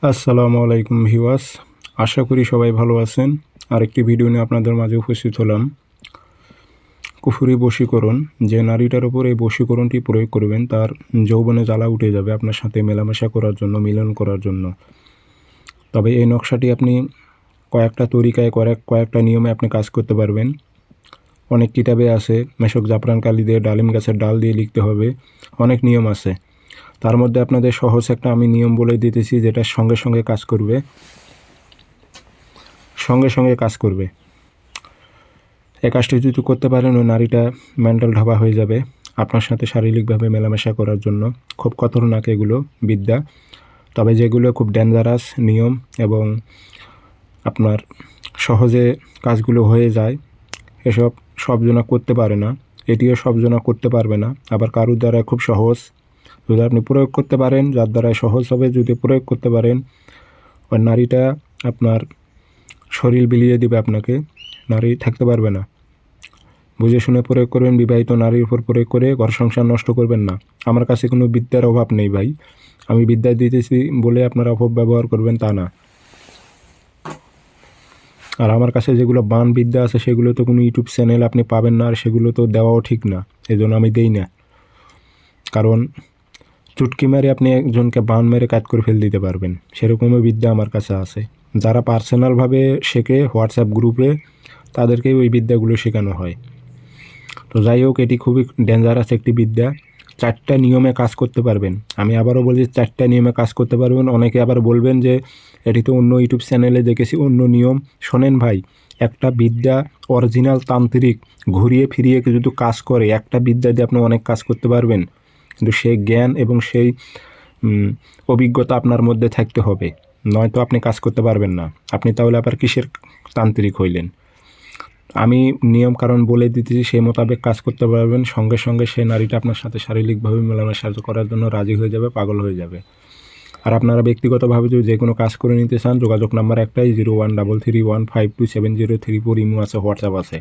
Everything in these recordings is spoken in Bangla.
আসসালামু আলাইকুম ভিউয়ার্স, আশা করি সবাই ভালো আছেন। আরেকটি ভিডিও নিয়ে আপনাদের মাঝে উপস্থিত হলাম। কুফরি বশীকরণ, যে নারীটার উপর এই বশীকরণটি প্রয়োগ করবেন তার যৌবনে জ্বালা উঠে যাবে আপনার সাথে মেলামেশা করার জন্য, মিলন করার জন্য। তবে এই নকশাটি আপনি কয়েকটা তরিকায় কয়েকটা নিয়মে আপনি কাজ করতে পারবেন। অনেক কিতাবে আছে মেশক জাফরান কালি দিয়ে, ডালিম গাছের ডাল দিয়ে লিখতে হবে, অনেক নিয়ম আছে। তার মধ্যে আপনাদের সহজ একটা আমি নিয়ম বলে দিতেছি, যেটা সঙ্গে সঙ্গে কাজ করবে। এই কাজটি যদি করতে পারেন, ওই নারীটা মেন্টাল ঢাবা হয়ে যাবে আপনার সাথে শারীরিকভাবে মেলামেশা করার জন্য। খুব খতরনাক এগুলো বিদ্যা, তবে যেগুলো খুব ডেঞ্জারাস নিয়ম এবং আপনার সহজে কাজগুলো হয়ে যায়, এসব সবজনা করতে পারে না। এটিও সবজনা করতে পারবে না। আবার কারোর দ্বারা খুব সহজ, যদি আপনি প্রয়োগ করতে পারেন, যার দ্বারা সহজ হবে, যদি প্রয়োগ করতে পারেন, ওই নারীটা আপনার শরীর বিলিয়ে দিবে আপনাকে, নারী থাকতে পারবে না। বুঝে শুনে প্রয়োগ করবেন, বিবাহিত নারীর উপর প্রয়োগ করে ঘর সংসার নষ্ট করবেন না। আমার কাছে কোনো বিদ্যার অভাব নেই ভাই, আমি বিদ্যা দিতেছি বলে আপনারা অপব্যবহার করবেন তা না। আর আমার কাছে যেগুলো বান বিদ্যা আছে সেগুলো তো কোনো ইউটিউব চ্যানেল আপনি পাবেন না, আর সেগুলো তো দেওয়াও ঠিক না, এই জন্য আমি দেই না। কারণ চুটকি মেরে আপনি একজনকে বান মেরে কাজ করে ফেলে দিতে পারবেন, সেরকমও বিদ্যা আমার কাছে আছে। যারা পার্সোনালভাবে শেখে হোয়াটসঅ্যাপ গ্রুপে, তাদেরকেই ওই বিদ্যাগুলো শেখানো হয়। তো যাই হোক, এটি খুবই ডেঞ্জারাস একটি বিদ্যা। 4টা নিয়মে কাজ করতে পারবেন। আমি আবারও বলছি, 4টা নিয়মে কাজ করতে পারবেন। অনেকে আবার বলবেন যে এটি তো অন্য ইউটিউব চ্যানেলে দেখেছি, অন্য নিয়ম। শোনেন ভাই, একটা বিদ্যা অরিজিনাল তান্ত্রিক ঘুরিয়ে ফিরিয়ে যদি কাজ করে, একটা বিদ্যা দিয়ে আপনি অনেক কাজ করতে পারবেন, কিন্তু সেই জ্ঞান এবং সেই অভিজ্ঞতা আপনার মধ্যে থাকতে হবে, নয়তো আপনি কাজ করতে পারবেন না। আপনি তাহলে আবার কিসের তান্ত্রিক হইলেন? আমি নিয়ম কারণ বলে দিতেছি, সেই মোতাবেক কাজ করতে পারবেন। সঙ্গে সঙ্গে সেই নারীটা আপনার সাথে শারীরিকভাবে মেলামেশা করার জন্য রাজি হয়ে যাবে, পাগল হয়ে যাবে। আর আপনারা ব্যক্তিগতভাবে যদি যে কোনো কাজ করে নিতে চান, যোগাযোগ নাম্বার একটাই, 013315270334। ইমো আছে, হোয়াটসঅ্যাপ আছে।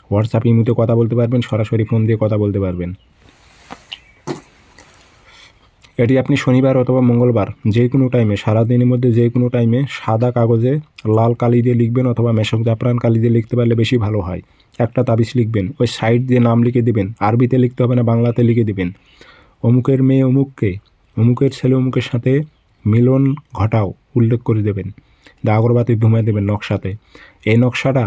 হোয়াটসঅ্যাপ ইমোতে কথা বলতে পারবেন, সরাসরি ফোন দিয়ে কথা বলতে পারবেন। এটি আপনি শনিবার অথবা মঙ্গলবার যে কোনো টাইমে, সারাদিনের মধ্যে যে কোনো টাইমে সাদা কাগজে লাল কালি দিয়ে লিখবেন, অথবা মেশক জাফরান কালি দিয়ে লিখতে পারলে বেশি ভালো হয়। একটা তাবিজ লিখবেন, ওই সাইড দিয়ে নাম লিখে দেবেন, আরবিতে লিখতে হবে না, বাংলাতে লিখে দেবেন। অমুকের মেয়ে অমুককে, অমুকের ছেলে অমুকের সাথে মিলন ঘটাও, উল্লেখ করে দেবেন। আগরবাতি ধুমায় দেবেন নকশাতে। এই নকশাটা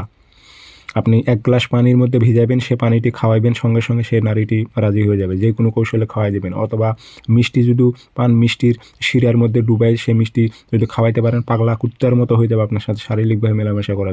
আপনি 1 গ্লাস পানির মধ্যে ভিজাবেন, সে পানিটি খাওয়াইবেন, সঙ্গে সঙ্গে সেই নারীটি রাজি হয়ে যাবে। যে কোনো কৌশলে খাওয়াই দেবেন, অথবা মিষ্টি যদি পান, মিষ্টির শিরার মধ্যে ডুবাই সে মিষ্টি যদি খাওয়াইতে পারেন, পাগলা কুত্তার মতো হয়ে যাবে আপনার সাথে শারীরিকভাবে মেলামেশা করা।